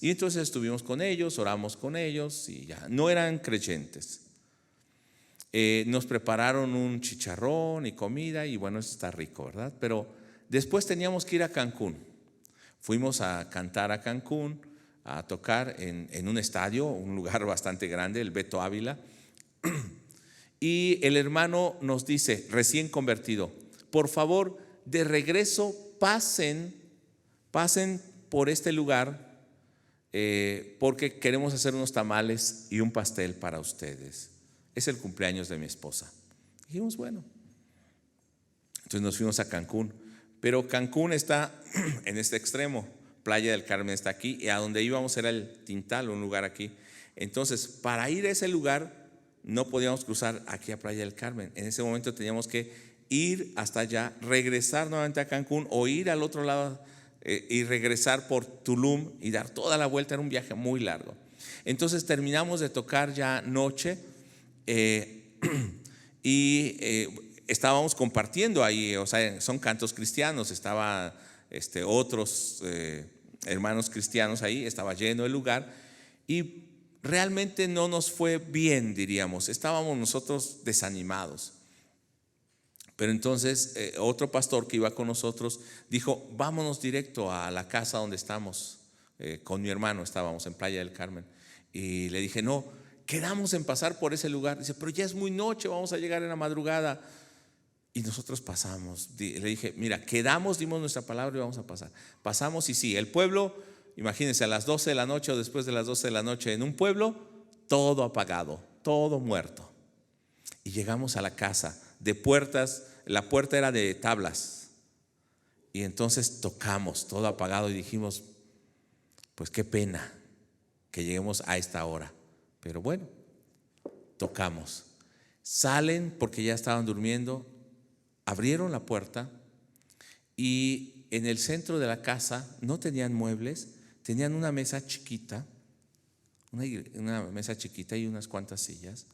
Y entonces estuvimos con ellos, oramos con ellos y ya, no eran creyentes. Nos prepararon un chicharrón y comida y bueno, eso está rico, ¿verdad? Pero después teníamos que ir a Cancún. Fuimos a cantar a Cancún, a tocar en un estadio, un lugar bastante grande, el Beto Ávila. Y el hermano nos dice, recién convertido, por favor, de regreso pasen por este lugar, porque queremos hacer unos tamales y un pastel para ustedes. Es el cumpleaños de mi esposa. Dijimos, bueno. Entonces nos fuimos a Cancún. Pero Cancún está en este extremo. Playa del Carmen está aquí. Y a donde íbamos era el Tintal, un lugar aquí. Entonces, para ir a ese lugar, no podíamos cruzar aquí a Playa del Carmen. En ese momento teníamos que ir hasta allá, regresar nuevamente a Cancún o ir al otro lado y regresar por Tulum y dar toda la vuelta. Era un viaje muy largo. Entonces terminamos de tocar ya noche y estábamos compartiendo ahí, o sea, son cantos cristianos, estaba otros hermanos cristianos ahí, estaba lleno el lugar y realmente no nos fue bien, diríamos, estábamos nosotros desanimados. Pero entonces otro pastor que iba con nosotros dijo, vámonos directo a la casa donde estamos, con mi hermano estábamos en Playa del Carmen. Y le dije, no, quedamos en pasar por ese lugar. Dice, pero ya es muy noche, vamos a llegar en la madrugada. Y nosotros pasamos. Le dije, mira, quedamos, dimos nuestra palabra y vamos a pasar. Pasamos y sí, el pueblo, imagínense, a las 12 de la noche o después de las 12 de la noche en un pueblo, todo apagado, todo muerto. Y llegamos a la casa de puertas, la puerta era de tablas. Y entonces tocamos, todo apagado y dijimos, pues qué pena que lleguemos a esta hora. Pero bueno, tocamos. Salen porque ya estaban durmiendo, abrieron la puerta y en el centro de la casa no tenían muebles, tenían una mesa chiquita, una mesa chiquita y unas cuantas sillas.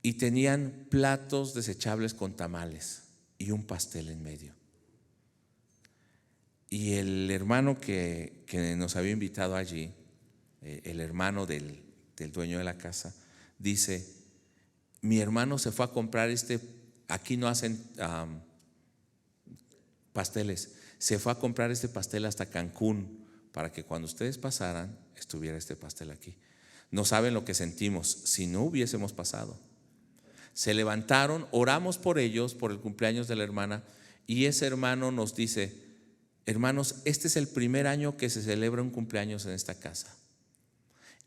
Y tenían platos desechables con tamales y un pastel en medio. Y el hermano que nos había invitado allí, el hermano del dueño de la casa, dice, mi hermano se fue a comprar aquí no hacen pasteles, se fue a comprar este pastel hasta Cancún para que cuando ustedes pasaran estuviera este pastel aquí. No saben lo que sentimos si no hubiésemos pasado. Se levantaron, oramos por ellos, por el cumpleaños de la hermana, y ese hermano nos dice: hermanos, este es el primer año que se celebra un cumpleaños en esta casa.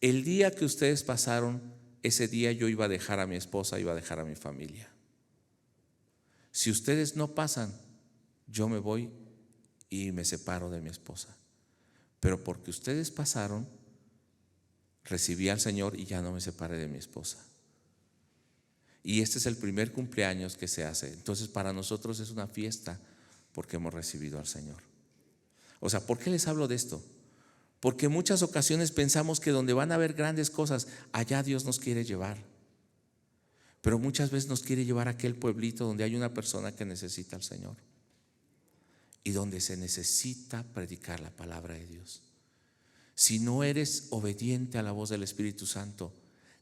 El día que ustedes pasaron, ese día yo iba a dejar a mi esposa, iba a dejar a mi familia. Si ustedes no pasan, yo me voy y me separo de mi esposa. Pero porque ustedes pasaron, recibí al Señor y ya no me separé de mi esposa. Y este es el primer cumpleaños que se hace. Entonces para nosotros es una fiesta porque hemos recibido al Señor. O sea, ¿por qué les hablo de esto? Porque en muchas ocasiones pensamos que donde van a haber grandes cosas, allá Dios nos quiere llevar. Pero muchas veces nos quiere llevar a aquel pueblito donde hay una persona que necesita al Señor y donde se necesita predicar la palabra de Dios. Si no eres obediente a la voz del Espíritu Santo,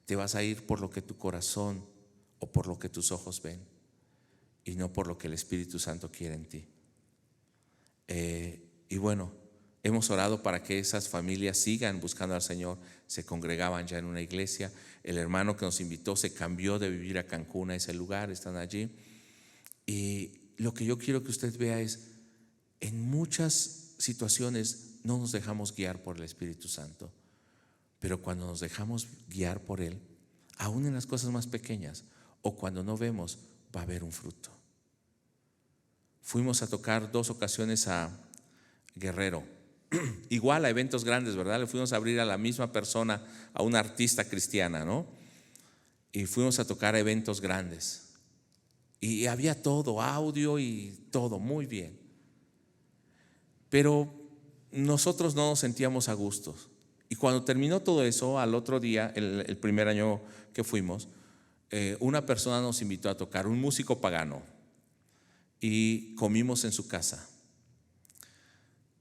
te vas a ir por lo que tu corazón o por lo que tus ojos ven y no por lo que el Espíritu Santo quiere en ti. Y bueno, hemos orado para que esas familias sigan buscando al Señor. Se congregaban ya en una iglesia. El hermano que nos invitó se cambió de vivir a Cancún, a ese lugar, están allí. Y lo que yo quiero que usted vea es, en muchas situaciones no nos dejamos guiar por el Espíritu Santo, pero cuando nos dejamos guiar por Él, aún en las cosas más pequeñas o cuando no vemos, va a haber un fruto. Fuimos a tocar 2 ocasiones a Guerrero, igual a eventos grandes, ¿verdad? Le fuimos a abrir a la misma persona, a una artista cristiana, ¿no? Y fuimos a tocar eventos grandes. Y había todo, audio y todo, muy bien. Pero nosotros no nos sentíamos a gusto. Y cuando terminó todo eso, al otro día, el primer año que fuimos, una persona nos invitó a tocar, un músico pagano, y comimos en su casa.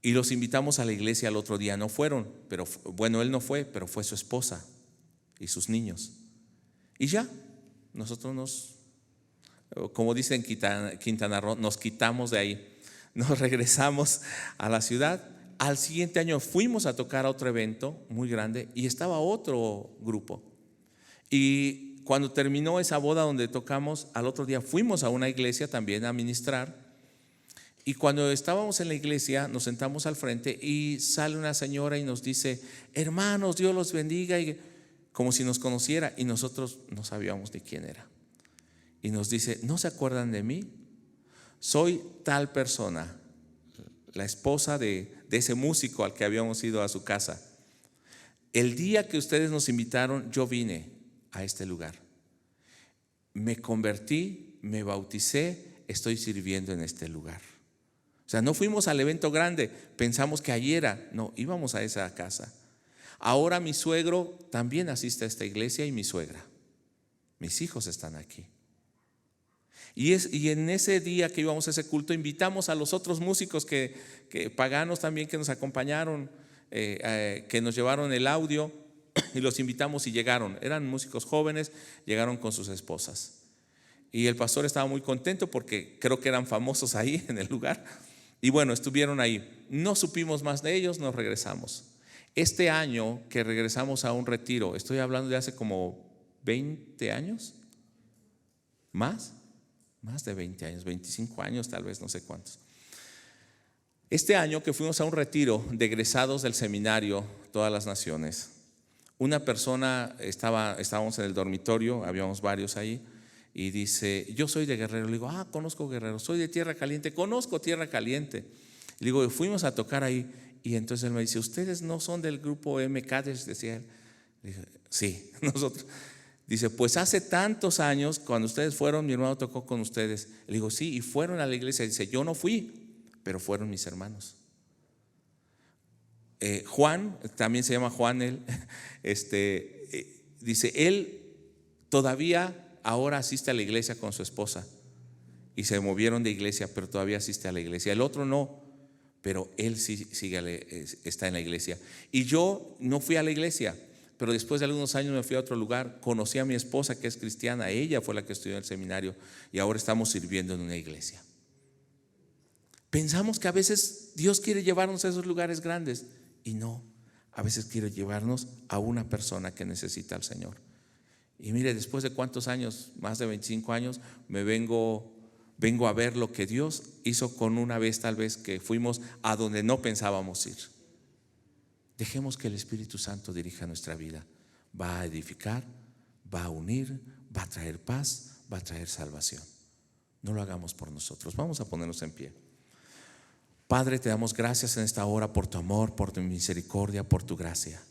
Y los invitamos a la iglesia al otro día. No fueron, pero bueno, él no fue, pero fue su esposa y sus niños. Y ya, nosotros como dicen en Quintana Roo, nos quitamos de ahí. Nos regresamos a la ciudad. Al siguiente año fuimos a tocar a otro evento muy grande y estaba otro grupo. Y cuando terminó esa boda donde tocamos, al otro día fuimos a una iglesia también a ministrar. Y cuando estábamos en la iglesia, nos sentamos al frente y sale una señora y nos dice: hermanos, Dios los bendiga, y como si nos conociera, y nosotros no sabíamos ni quién era. Y nos dice: ¿no se acuerdan de mí? Soy tal persona, la esposa de ese músico al que habíamos ido a su casa. El día que ustedes nos invitaron, yo vine a este lugar. Me convertí, me bauticé, estoy sirviendo en este lugar. O sea, no fuimos al evento grande, pensamos que allí era. No, íbamos a esa casa. Ahora mi suegro también asiste a esta iglesia y mi suegra. Mis hijos están aquí. Y en ese día que íbamos a ese culto, invitamos a los otros músicos que paganos también, que nos acompañaron, que nos llevaron el audio, y los invitamos y llegaron. Eran músicos jóvenes, llegaron con sus esposas. Y el pastor estaba muy contento porque creo que eran famosos ahí en el lugar. Y bueno, estuvieron ahí. No supimos más de ellos, nos regresamos. Este año que regresamos a un retiro, estoy hablando de hace como 20 años, más de 20 años, 25 años tal vez, no sé cuántos. Este año que fuimos a un retiro de egresados del seminario Todas las Naciones, una persona, estábamos en el dormitorio, habíamos varios ahí, y dice: yo soy de Guerrero. Le digo: conozco Guerrero. Soy de Tierra Caliente, conozco Tierra Caliente. Le digo: fuimos a tocar ahí. Y entonces él me dice: ¿ustedes no son del grupo MK? Decía él. Le dije: sí, nosotros. Dice: pues hace tantos años, cuando ustedes fueron, mi hermano tocó con ustedes. Le digo: sí, y fueron a la iglesia. Dice: yo no fui, pero fueron mis hermanos. Juan, también se llama Juan él, dice: él todavía ahora asiste a la iglesia con su esposa. Y se movieron de iglesia, pero todavía asiste a la iglesia. El otro no, pero él sí está en la iglesia. Y yo no fui a la iglesia, pero después de algunos años me fui a otro lugar. Conocí a mi esposa, que es cristiana. Ella fue la que estudió en el seminario, y ahora estamos sirviendo en una iglesia. Pensamos que a veces Dios quiere llevarnos a esos lugares grandes, y no, a veces quiere llevarnos a una persona que necesita al Señor. Y mire, después de cuántos años, más de 25 años, me vengo a ver lo que Dios hizo con una vez tal vez que fuimos a donde no pensábamos ir. Dejemos que el Espíritu Santo dirija nuestra vida. Va a edificar, va a unir, va a traer paz, va a traer salvación. No lo hagamos por nosotros. Vamos a ponernos en pie. Padre, te damos gracias en esta hora por tu amor, por tu misericordia, por tu gracia.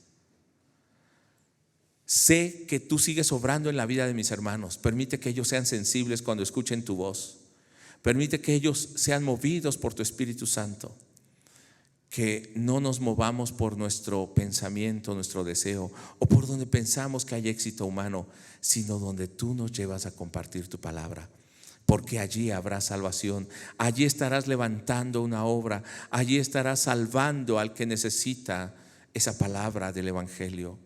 Sé que tú sigues obrando en la vida de mis hermanos. Permite que ellos sean sensibles cuando escuchen tu voz. Permite que ellos sean movidos por tu Espíritu Santo. Que no nos movamos por nuestro pensamiento, nuestro deseo, o por donde pensamos que hay éxito humano, sino donde tú nos llevas a compartir tu palabra. Porque allí habrá salvación, allí estarás levantando una obra, allí estarás salvando al que necesita esa palabra del Evangelio.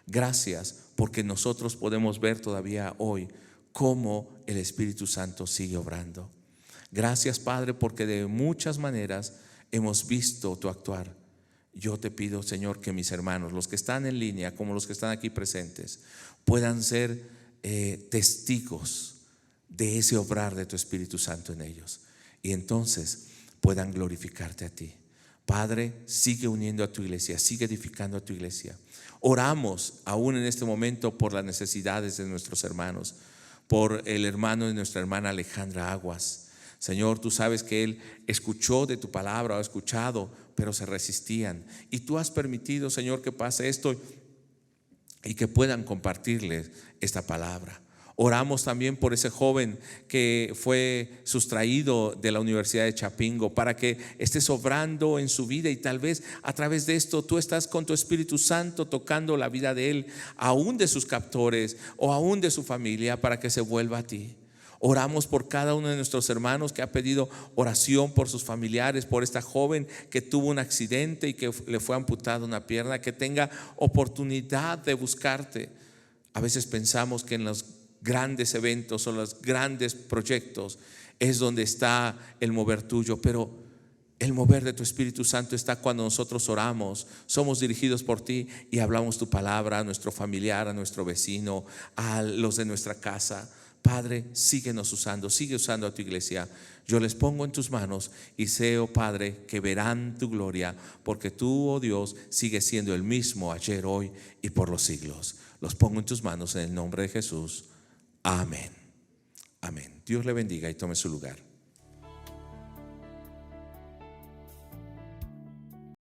Gracias, porque nosotros podemos ver todavía hoy cómo el Espíritu Santo sigue obrando. Gracias, Padre, porque de muchas maneras hemos visto tu actuar. Yo te pido, Señor, que mis hermanos, los que están en línea como los que están aquí presentes, puedan ser testigos de ese obrar de tu Espíritu Santo en ellos, y entonces puedan glorificarte a ti. Padre, sigue uniendo a tu iglesia, sigue edificando a tu iglesia. Oramos aún en este momento por las necesidades de nuestros hermanos, por el hermano de nuestra hermana Alejandra Aguas. Señor, tú sabes que él escuchó de tu palabra, o ha escuchado, pero se resistían. Y tú has permitido, Señor, que pase esto y que puedan compartirles esta palabra. Oramos también por ese joven que fue sustraído de la Universidad de Chapingo, para que estés obrando en su vida, y tal vez a través de esto tú estás con tu Espíritu Santo tocando la vida de él, aún de sus captores o aún de su familia, para que se vuelva a ti. Oramos por cada uno de nuestros hermanos que ha pedido oración por sus familiares, por esta joven que tuvo un accidente y que le fue amputada una pierna, que tenga oportunidad de buscarte. A veces pensamos que en los grandes eventos o los grandes proyectos es donde está el mover tuyo, pero el mover de tu Espíritu Santo está cuando nosotros oramos, somos dirigidos por ti y hablamos tu palabra a nuestro familiar, a nuestro vecino, a los de nuestra casa. Padre, síguenos usando, sigue usando a tu iglesia. Yo les pongo en tus manos y sé, oh Padre, que verán tu gloria, porque tú, oh Dios, sigues siendo el mismo ayer, hoy y por los siglos. Los pongo en tus manos en el nombre de Jesús. Amén. Amén. Dios le bendiga y tome su lugar.